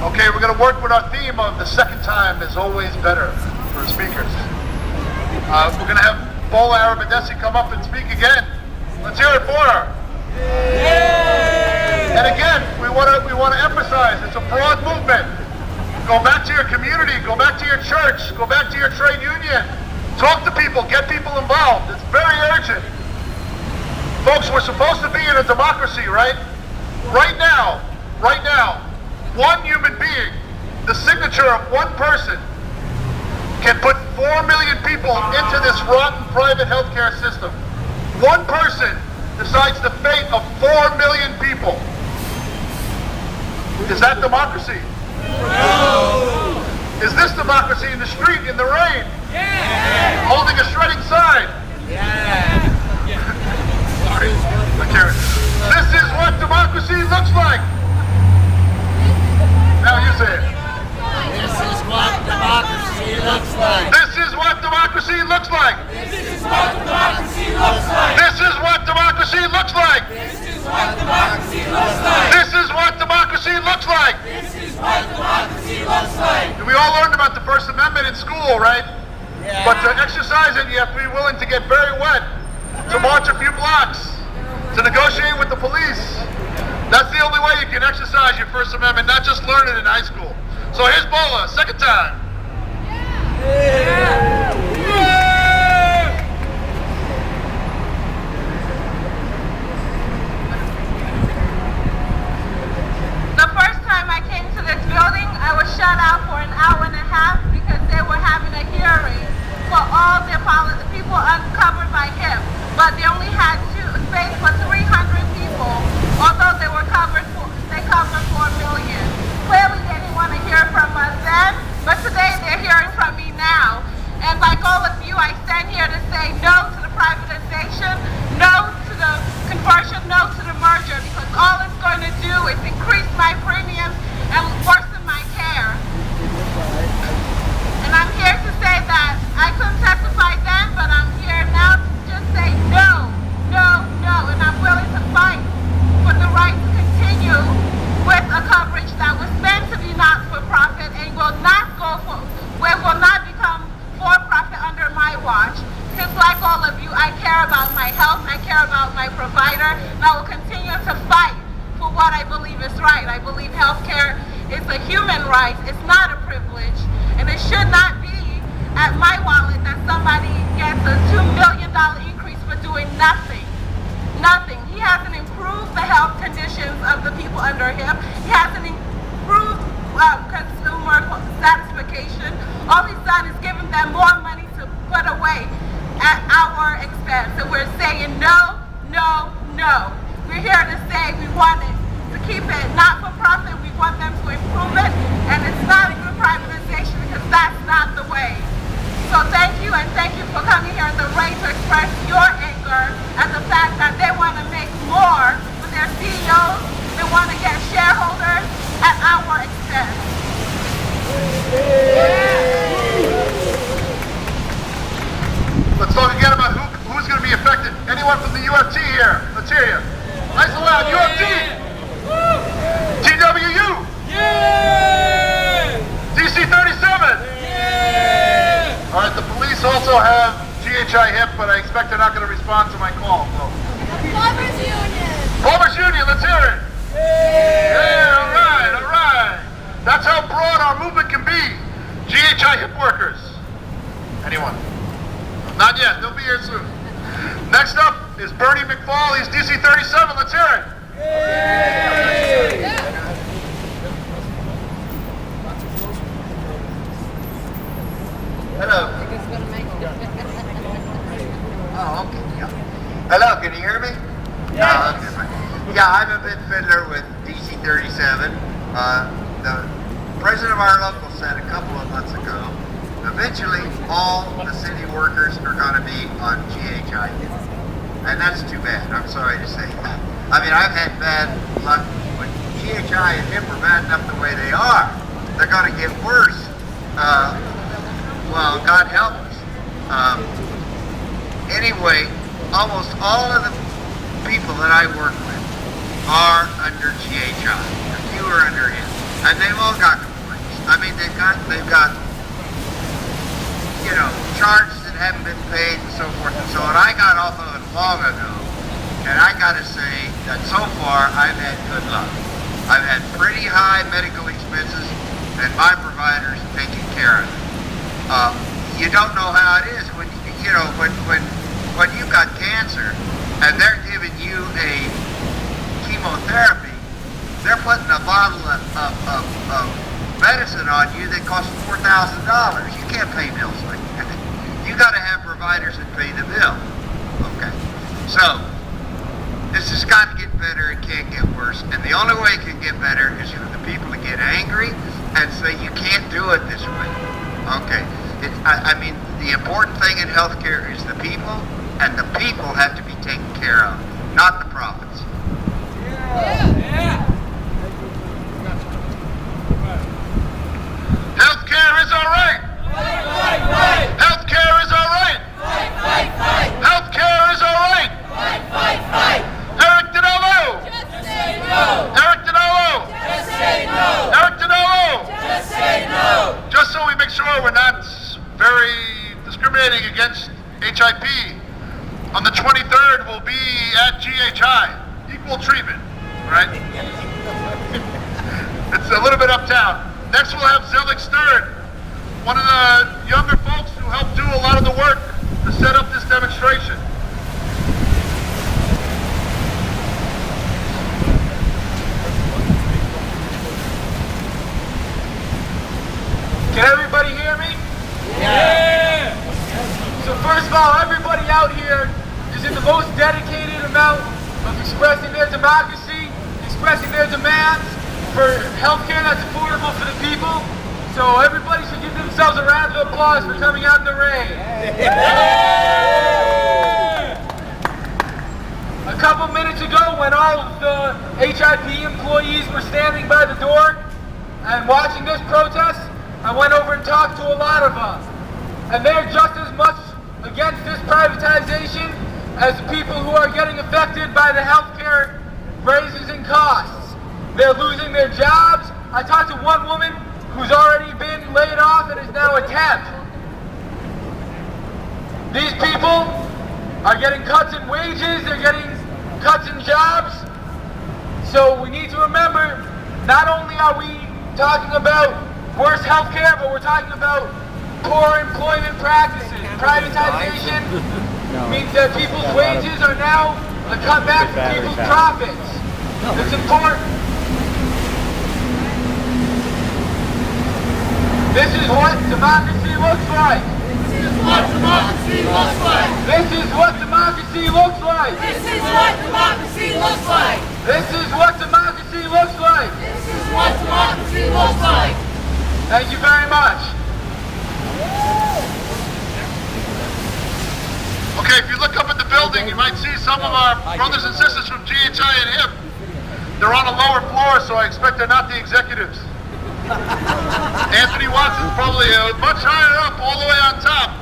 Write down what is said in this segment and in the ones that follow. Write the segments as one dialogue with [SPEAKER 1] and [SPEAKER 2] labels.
[SPEAKER 1] Okay, we're going to work with our theme of the second time is always better for speakers. We're going to have Bola Arabadesi come up and speak again. Let's hear it for her. Yay! And again, we want to emphasize it's a broad movement. Go back to your community, go back to your church, go back to your trade union. Talk to people, get people involved. It's very urgent. Folks, we're supposed to be in a democracy, right? Right now, one human being, the signature of one person, can put 4 million people into this rotten private healthcare system. One person decides the fate of 4 million people. Is that democracy? No! Is this democracy in the street, in the rain? Yeah! Holding a shredding sign? Yeah! Sorry. This is what democracy looks like. Now you say it.
[SPEAKER 2] This is what democracy looks like.
[SPEAKER 1] This is what democracy looks like.
[SPEAKER 2] This is what democracy looks like.
[SPEAKER 1] This is what democracy looks like.
[SPEAKER 2] This is what democracy looks like.
[SPEAKER 1] This is what democracy looks like.
[SPEAKER 2] This is what democracy looks like.
[SPEAKER 1] We all learned about the First Amendment in school, right?
[SPEAKER 2] Yeah.
[SPEAKER 1] But to exercise it, you have to be willing to get very wet, to march a few blocks, to negotiate with the police. That's the only way you can exercise your First Amendment, not just learn it in high school. So here's Bola, second time.
[SPEAKER 2] Yeah.
[SPEAKER 3] The first time I came to this building, I was shut out for an hour and a half because they were having a hearing for all the people uncovered by HIP. But they only had space for 300 people, although they covered 4 million. Clearly they didn't want to hear from us then, but today they're hearing from me now. And like all of you, I stand here to say no to the privatization, no to the conversion, no to the merger, because all it's going to do is increase my premiums and worsen my care. And I'm here to say that I couldn't testify then, but I'm here now to just say no, no, no, and I'm willing to fight for the right to continue with a coverage that was meant to be not-for-profit and will not become for-profit under my watch. Because like all of you, I care about my health, I care about my provider, and I will continue to fight for what I believe is right. I believe healthcare is a human right, it's not a privilege, and it should not be at my wallet that somebody gets a $2 million increase for doing nothing. Nothing. He hasn't improved the health conditions of the people under him. He hasn't improved consumer satisfaction. All he's done is given them more money to put away at our expense. And we're saying no, no, no. We're here to say we want it to keep it not for profit. We want them to improve it. And it's not through privatization because that's not the way. So thank you, and thank you for coming here in the right to express your anger at the fact that they want to make more with their CEOs. They want to get shareholders at our expense.
[SPEAKER 1] Let's talk again about who's going to be affected. Anyone from the UFT here? Let's hear you. Nice and loud. UFT. TWU.
[SPEAKER 2] Yeah.
[SPEAKER 1] DC 37. All right, the police also have GHI-HIP, but I expect they're not going to respond to my call. So.
[SPEAKER 4] Plumbers Union!
[SPEAKER 1] Plumbers Union, let's hear it! Yeah, all right. That's how broad our movement can be. GHI-HIP workers. Anyone? Not yet, they'll be here soon. Next up is Bernie McFall, he's DC 37, let's hear it!
[SPEAKER 5] Hello. Oh, okay. Yeah. Hello, can you hear me?
[SPEAKER 2] Yes.
[SPEAKER 5] Yeah, I'm a bit fiddler with DC 37. The president of our local said a couple of months ago, eventually all the city workers are going to be on GHI-HIP. And that's too bad. I'm sorry to say that. I mean, I've had bad luck with GHI and HIP are bad enough the way they are. They're going to get worse. Well, God help us. Anyway, almost all of the people that I work with are under GHI. A few are under HIP. and they've all got complaints. I mean, they've got, you know, charges that haven't been paid and so forth and so on. I got off of it long ago, and I got to say that so far I've had good luck. I've had pretty high medical expenses, and my providers taking care of it. You don't know how it is when you know when you've got cancer and they're giving you a chemotherapy. They're putting a bottle of medicine on you that costs $4,000. You can't pay bills like that. You got to have providers that pay the bill. Okay, so this has got to get better. It can't get worse. And the only way it can get better is for the people to get angry and say you can't do it this way. Okay, I mean, the important thing in healthcare is the people, and the people have to be taken care of, not the profits.
[SPEAKER 1] Healthcare is all right. Healthcare is all right. Healthcare is all right. Eric Dinello.
[SPEAKER 2] Just say no.
[SPEAKER 1] Eric Dinello.
[SPEAKER 2] Just say no.
[SPEAKER 1] Eric Dinello.
[SPEAKER 2] Just say no.
[SPEAKER 1] Just so we make sure we're not very discriminating against HIP, on the 23rd we'll be at GHI. Equal treatment, right? It's a little bit uptown. Next we'll have Zelig Stern, one of the younger folks who helped do a lot of the work to set up this demonstration.
[SPEAKER 6] Can everybody hear me?
[SPEAKER 2] Yeah.
[SPEAKER 6] So first of all, everybody out here is in the most dedicated amount of expressing their democracy, expressing their demands for healthcare that's affordable for the people. So everybody should give themselves a round of applause for coming out in the rain. A couple minutes ago, when all of the HIP employees were standing by the door and watching this protest, I went over and talked to a lot of them. And they're just as much against this privatization as the people who are getting affected by the healthcare raises and costs. They're losing their jobs. I talked to one woman who's already been laid off and is now a temp. These people are getting cuts in wages, they're getting cuts in jobs. So we need to remember, not only are we talking about worse healthcare, but we're talking about poor employment practices. Privatization means that people's wages are now a cutback from people's profits. It's important. This is what democracy looks like.
[SPEAKER 2] This is what democracy looks like.
[SPEAKER 6] This is what democracy looks like.
[SPEAKER 2] This is what democracy looks like.
[SPEAKER 6] This is what democracy looks like.
[SPEAKER 2] This is what democracy looks like.
[SPEAKER 6] Thank you very much.
[SPEAKER 1] Okay, if you look up at the building, you might see some of our brothers and sisters from GHI and HIP. They're on a lower floor, so I expect they're not the executives. Anthony Watson's probably much higher up, all the way on top.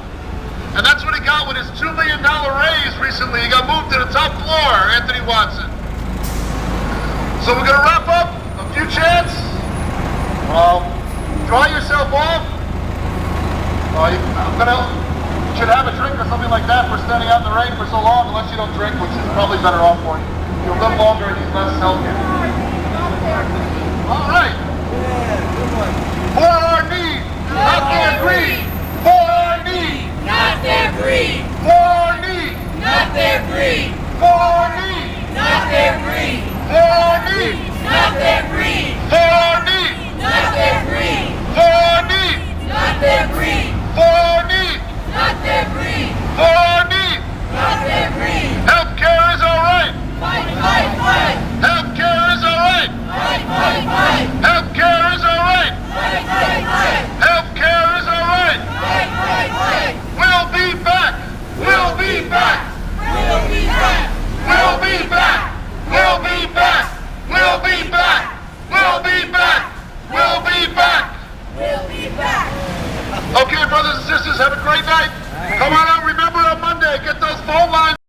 [SPEAKER 1] And that's what he got with his $2 million raise recently. He got moved to the top floor, Anthony Watson. So we're going to wrap up. A few chants. Dry yourself off. You should have a drink or something like that for standing out in the rain for so long, unless you don't drink, which is probably better off for you. You'll live longer and use less healthcare. All right. For our need, not their greed. For our need,
[SPEAKER 2] Not their greed.
[SPEAKER 1] for our need,
[SPEAKER 2] Not their greed.
[SPEAKER 1] for our need,
[SPEAKER 2] Not their greed.
[SPEAKER 1] for our need.
[SPEAKER 2] Not their